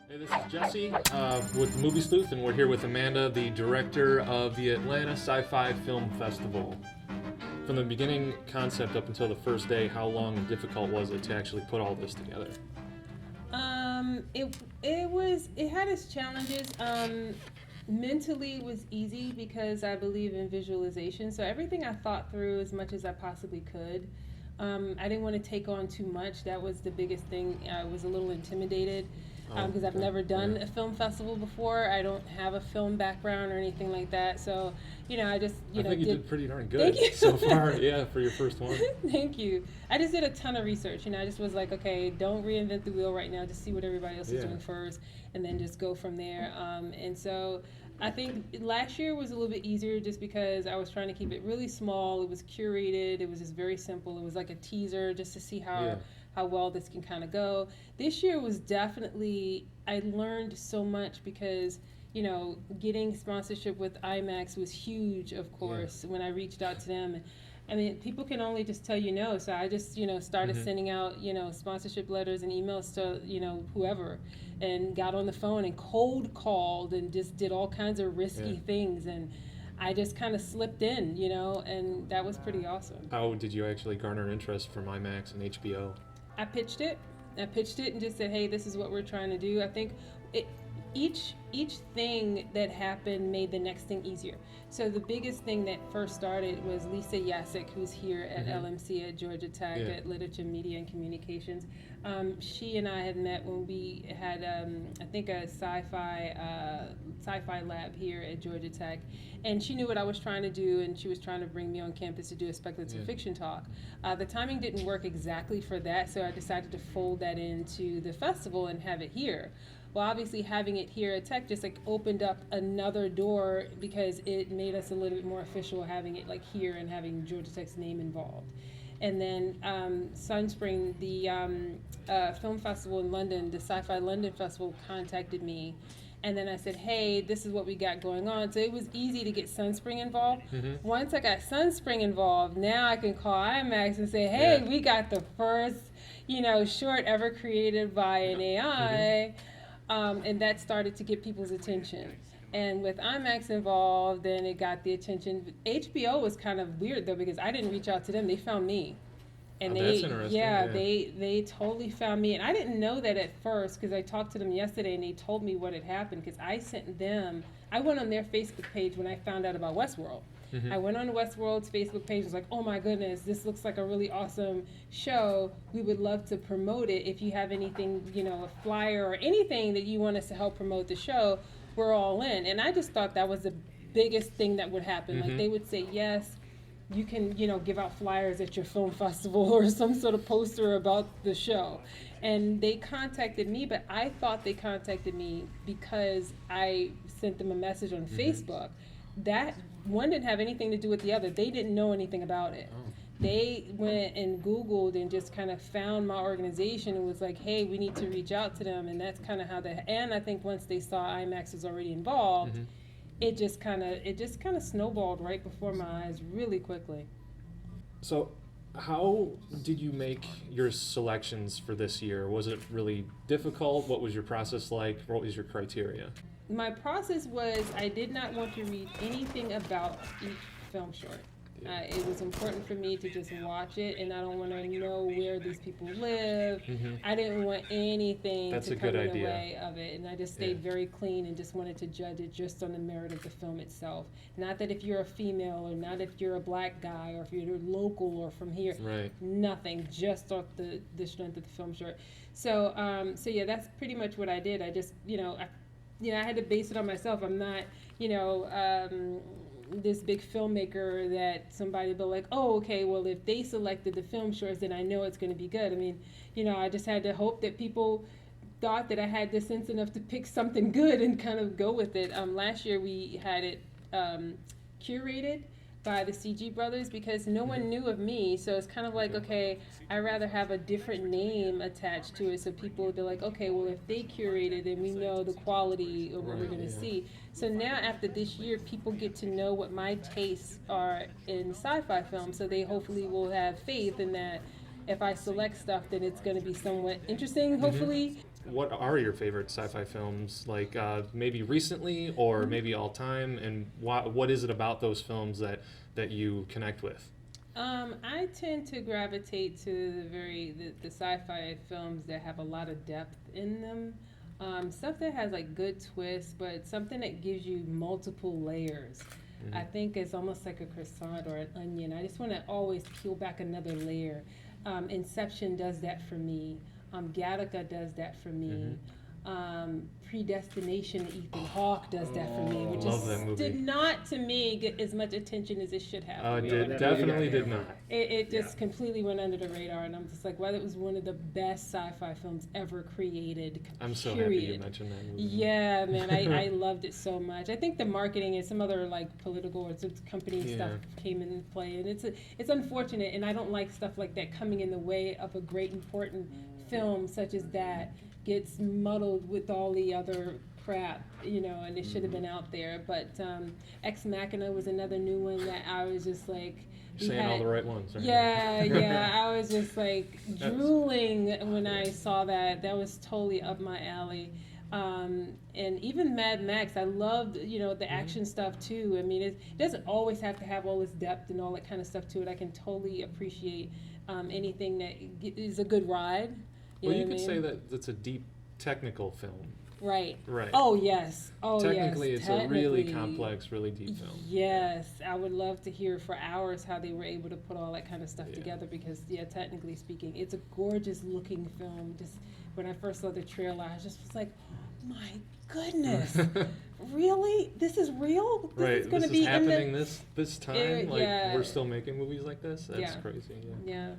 Hey, this is Jesse with Movie Sleuth, and we're here with Amanda, the director of the Atlanta SciFi Film Festival. From the beginning concept up until the first day, how long and difficult was it to actually put all this together? It had its challenges. Mentally it was easy because I believe in visualization. So everything I thought through as much as I possibly could. I didn't want to take on too much. That was the biggest thing. I was a little intimidated because I've never done a film festival before. I don't have a film background or anything like that. So, I just, I think you did pretty darn good Thank you. so far, for your first one. Thank you. I just did a ton of research. I just was like, okay, don't reinvent the wheel right now. Just see what everybody else is doing first, and then just go from there. And so I think last year was a little bit easier just because I was trying to keep it really small. It was curated. It was just very simple. It was like a teaser just to see how well this can kind of go. This year was definitely, I learned so much because, getting sponsorship with IMAX was huge, of course, when I reached out to them. I mean, people can only just tell you no. So I just, started sending out, sponsorship letters and emails to, whoever, and got on the phone and cold called and just did all kinds of risky things. And I just kind of slipped in, and that was pretty awesome. How did you actually garner interest from IMAX and HBO? I pitched it and just said, hey, this is what we're trying to do. I think each thing that happened made the next thing easier. So the biggest thing that first started was Lisa Yasek, who's here at LMC at Georgia Tech at Literature, Media, and Communications. She and I had met when we had, I think, a sci-fi lab here at Georgia Tech. And she knew what I was trying to do, and she was trying to bring me on campus to do a speculative fiction talk. The timing didn't work exactly for that, so I decided to fold that into the festival and have it here. Well, obviously having it here at Tech just opened up another door because it made us a little bit more official having it here and having Georgia Tech's name involved. And then Sunspring, the film festival in London, the Sci-Fi London Festival, contacted me. And then I said, hey, this is what we got going on. So it was easy to get Sunspring involved. Once I got Sunspring involved, now I can call IMAX and say, hey, we got the first, short ever created by an AI. And that started to get people's attention. And with IMAX involved, then it got the attention. HBO was kind of weird, though, because I didn't reach out to them. They found me. And that's interesting. They totally found me. And I didn't know that at first because I talked to them yesterday and they told me what had happened because I sent them, I went on their Facebook page when I found out about Westworld. I went on Westworld's Facebook page and was like, oh my goodness, this looks like a really awesome show. We would love to promote it. If you have anything, a flyer or anything that you want us to help promote the show, we're all in. And I just thought that was the biggest thing that would happen. Like they would say, yes, you can, give out flyers at your film festival or some sort of poster about the show. And they contacted me, but I thought they contacted me because I sent them a message on Facebook. That one didn't have anything to do with the other. They didn't know anything about it. They went and Googled and just kind of found my organization and was like, hey, we need to reach out to them. And that's kind of how and I think once they saw IMAX was already involved, it just kind of snowballed right before my eyes really quickly. So how did you make your selections for this year? Was it really difficult? What was your process like? What was your criteria? My process was I did not want to read anything about each film short. It was important for me to just watch it, and I don't want to know where these people live. I didn't want anything to come in the way of it, and I just stayed very clean and just wanted to judge it just on the merit of the film itself. Not that if you're a female or not if you're a black guy or if you're local or from here. Nothing, just off the strength of the film short. So that's pretty much what I did. I just, I had to base it on myself. I'm not, this big filmmaker that somebody will be like, oh, okay, well, if they selected the film shorts, then I know it's going to be good. I mean, I just had to hope that people thought that I had the sense enough to pick something good and kind of go with it. Last year we had it curated by the CG brothers because no one knew of me, so it's kind of like, okay, I'd rather have a different name attached to it so people would be like, okay, well, if they curated, then we know the quality of what we're going to see. So now after this year, people get to know what my tastes are in sci-fi films, so they hopefully will have faith in that if I select stuff, then it's going to be somewhat interesting, hopefully. what are your favorite sci-fi films? Like maybe recently or maybe all time, and what is it about those films that you connect with? I tend to gravitate to the sci-fi films that have a lot of depth in them. Stuff that has like good twists, but something that gives you multiple layers. I think it's almost like a croissant or an onion. I just want to always peel back another layer. Inception does that for me. Gattaca does that for me. Predestination, Ethan Hawke does that for me, which did not, to me, get as much attention as it should have. Definitely did not. It just completely went under the radar, and I'm just like, well, it was one of the best sci-fi films ever created. I'm so happy you mentioned that movie. Yeah, man, I loved it so much. I think the marketing and some other like political or some company stuff came into play, and it's unfortunate, and I don't like stuff like that coming in the way of a great important film such as that. Gets muddled with all the other crap, and it should have been out there. But Ex Machina was another new one that I was just like... Saying all the right ones. Right? Yeah, I was just like drooling when I saw that. That was totally up my alley. And even Mad Max, I loved, the action stuff too. I mean, it doesn't always have to have all this depth and all that kind of stuff to it. I can totally appreciate anything that is a good ride. Well, you could say that it's a deep technical film. Right. Oh, yes. Technically, it's a really complex, really deep film. Yes. I would love to hear for hours how they were able to put all that kind of stuff together because, technically speaking, it's a gorgeous looking film. Just when I first saw the trailer, I just was like, oh, my goodness. Really? This is real? This is going to be happening this time? We're still making movies like this? That's crazy. Yeah.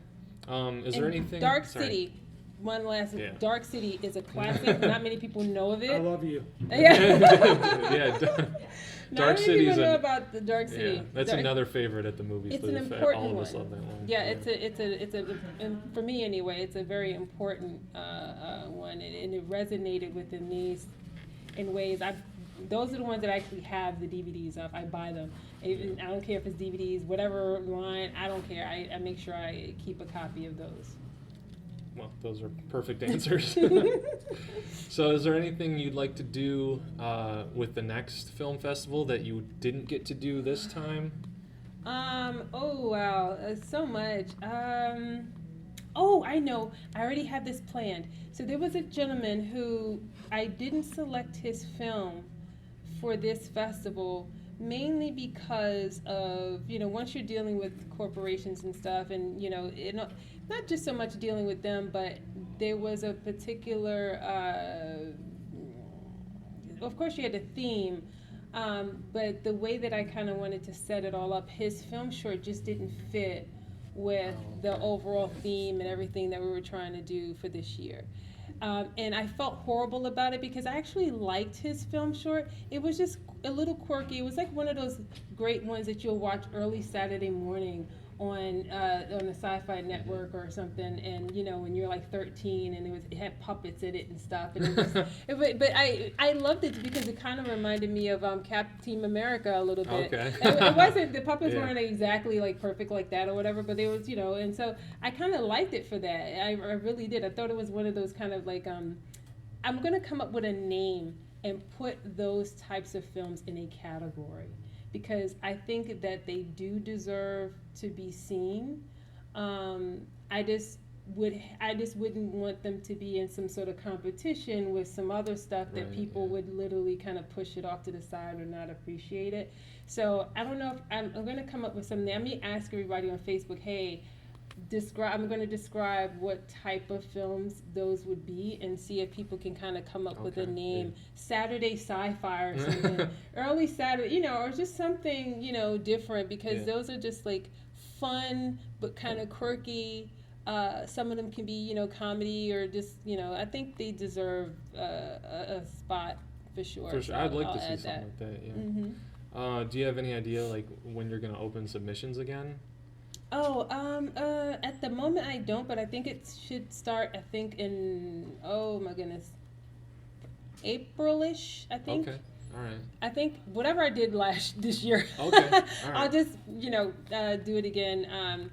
Is there anything... Dark City. One last. Dark City is a classic. Not many people know of it. I love you. Dark City is know about the Dark City. Yeah, that's another favorite at the movies. It's an important all one. of us love that one. Yeah, it's a and for me anyway, it's a very important one, and it resonated within me in ways. Those are the ones that I actually have the DVDs of. I buy them. Even, I don't care if it's DVDs, whatever line. I don't care. I make sure I keep a copy of those. Well, those are perfect answers. So is there anything you'd like to do with the next film festival that you didn't get to do this time? Oh, wow. So much. Oh, I know. I already have this planned. So there was a gentleman who I didn't select his film for this festival mainly because of, once you're dealing with corporations and stuff and, not just so much dealing with them, but there was a particular, of course you had a theme, but the way that I kind of wanted to set it all up, his film short just didn't fit with the overall theme and everything that we were trying to do for this year. And I felt horrible about it because I actually liked his film short. It was just a little quirky. It was like one of those great ones that you'll watch early Saturday morning on the Sci-Fi Network or something, and when you're like 13, and it had puppets in it and stuff, and but I loved it because it kind of reminded me of Team America a little bit. Okay. It wasn't, the puppets weren't exactly like perfect like that or whatever, but there was and so I kind of liked it for that. I really did. I thought it was one of those kind of like I'm gonna come up with a name and put those types of films in a category, because I think that they do deserve to be seen. I just wouldn't want them to be in some sort of competition with some other stuff that people would literally kind of push it off to the side or not appreciate it. So I don't know if I'm going to come up with something. I'm going to ask everybody on Facebook, hey, I'm going to describe what type of films those would be and see if people can kind of come up with a name. Saturday Sci-Fi or something. Early Saturday, or just something, different, because those are just like fun but kind of quirky. Some of them can be, comedy or just, I think they deserve a spot for sure. For sure. So I'd like I'll to see add something like that, yeah. Mm-hmm. Do you have any idea, like, when you're going to open submissions again? Oh, at the moment I don't, but I think it should start, in, oh my goodness, April-ish, I think. Okay, all right. I think whatever I did this year, okay, all right. I'll just, do it again.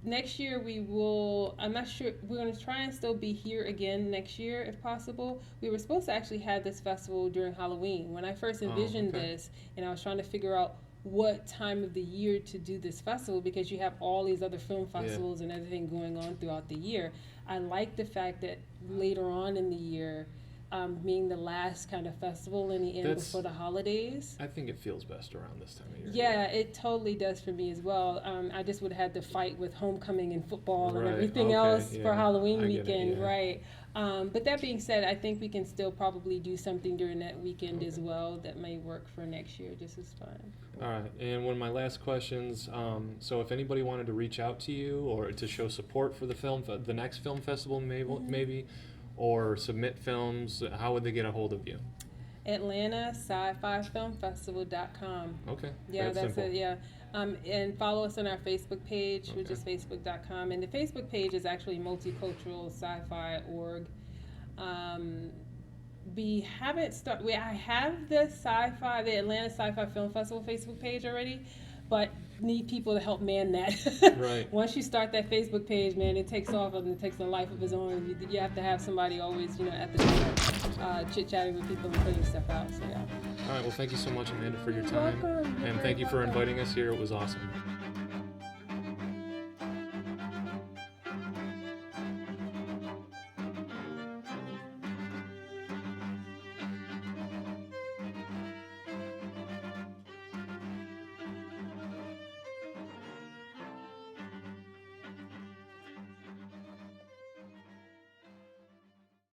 Next year we will, I'm not sure, we're going to try and still be here again next year if possible. We were supposed to actually have this festival during Halloween. When I first envisioned this, and I was trying to figure out what time of the year to do this festival, because you have all these other film festivals and everything going on throughout the year. I like the fact that later on in the year, being the last kind of festival in the end before the holidays. I think it feels best around this time of year. Yeah, it totally does for me as well. I just would have had to fight with homecoming and football and everything else for Halloween weekend, right? But that being said, I think we can still probably do something during that weekend as well that may work for next year just as fine. All right, and one of my last questions, so if anybody wanted to reach out to you or to show support for the next film festival maybe, or submit films, how would they get a hold of you? Atlanta SciFi Film Festival.com. Okay. Yeah, that's it. Yeah. And follow us on our Facebook page, which is facebook.com. And the Facebook page is actually Multicultural Sci-Fi Org. We haven't started. I have the Atlanta SciFi Film Festival Facebook page already, but need people to help man that. Right. Once you start that Facebook page, man, it takes off and it takes a life of its own. You have to have somebody always, at the door, chit-chatting with people and putting stuff out. So yeah. All right. Well, thank you so much, Amanda, for your time. You're welcome. And thank you for inviting us here. It was awesome.